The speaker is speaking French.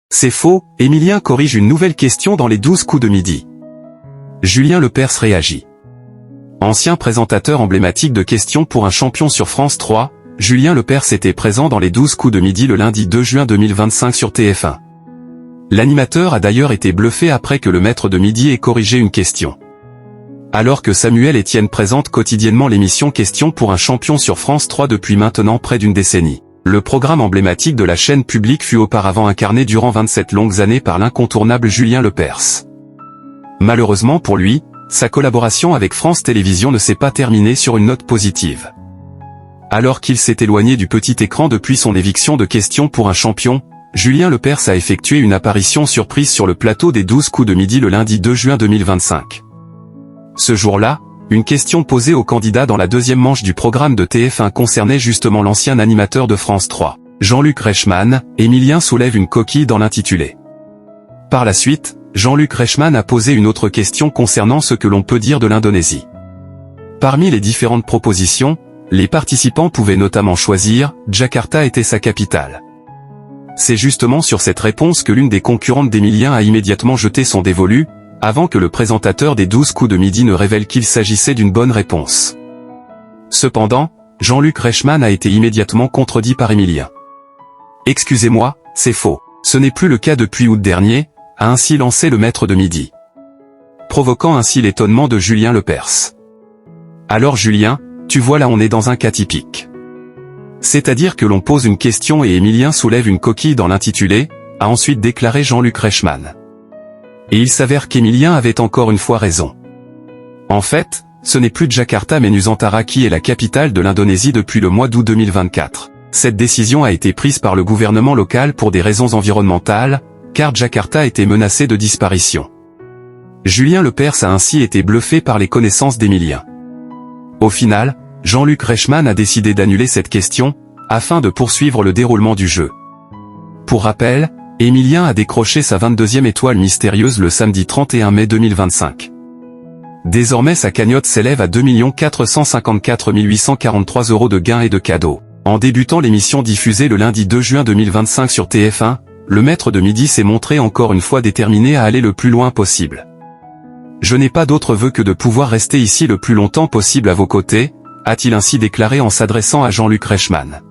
C'est faux, Émilien corrige une nouvelle question dans les 12 coups de midi. Julien Lepers réagit. Ancien présentateur emblématique de questions pour un champion sur France 3, Julien Lepers était présent dans les 12 coups de midi le lundi 2 juin 2025 sur TF1. L'animateur a d'ailleurs été bluffé après que le maître de midi ait corrigé une question. Alors que Samuel Etienne présente quotidiennement l'émission Questions pour un champion sur France 3 depuis maintenant près d'une décennie, le programme emblématique de la chaîne publique fut auparavant incarné durant 27 longues années par l'incontournable Julien Lepers. Malheureusement pour lui, sa collaboration avec France Télévisions ne s'est pas terminée sur une note positive. Alors qu'il s'est éloigné du petit écran depuis son éviction de Questions pour un champion, Julien Lepers a effectué une apparition surprise sur le plateau des 12 coups de midi le lundi 2 juin 2025. Ce jour-là, une question posée au candidat dans la deuxième manche du programme de TF1 concernait justement l'ancien animateur de France 3, Jean-Luc Reichmann. Émilien soulève une coquille dans l'intitulé. Par la suite, Jean-Luc Reichmann a posé une autre question concernant ce que l'on peut dire de l'Indonésie. Parmi les différentes propositions, les participants pouvaient notamment choisir « Jakarta était sa capitale ». C'est justement sur cette réponse que l'une des concurrentes d'Émilien a immédiatement jeté son dévolu, avant que le présentateur des 12 coups de midi ne révèle qu'il s'agissait d'une bonne réponse. Cependant, Jean-Luc Reichmann a été immédiatement contredit par Émilien. « Excusez-moi, c'est faux. Ce n'est plus le cas depuis août dernier », a ainsi lancé le maître de midi. Provoquant ainsi l'étonnement de Julien Lepers. « Alors Julien, tu vois là on est dans un cas typique. C'est-à-dire que l'on pose une question et Émilien soulève une coquille dans l'intitulé, a ensuite déclaré Jean-Luc Reichmann. Et il s'avère qu'Émilien avait encore une fois raison. En fait, ce n'est plus Jakarta mais Nusantara qui est la capitale de l'Indonésie depuis le mois d'août 2024. Cette décision a été prise par le gouvernement local pour des raisons environnementales, car Jakarta était menacée de disparition. Julien Lepers a ainsi été bluffé par les connaissances d'Émilien. Au final, Jean-Luc Reichmann a décidé d'annuler cette question, afin de poursuivre le déroulement du jeu. Pour rappel, Émilien a décroché sa 22e étoile mystérieuse le samedi 31 mai 2025. Désormais sa cagnotte s'élève à 2 454 843 € de gains et de cadeaux. En débutant l'émission diffusée le lundi 2 juin 2025 sur TF1, le maître de midi s'est montré encore une fois déterminé à aller le plus loin possible. « Je n'ai pas d'autre vœu que de pouvoir rester ici le plus longtemps possible à vos côtés », a-t-il ainsi déclaré en s'adressant à Jean-Luc Reichmann.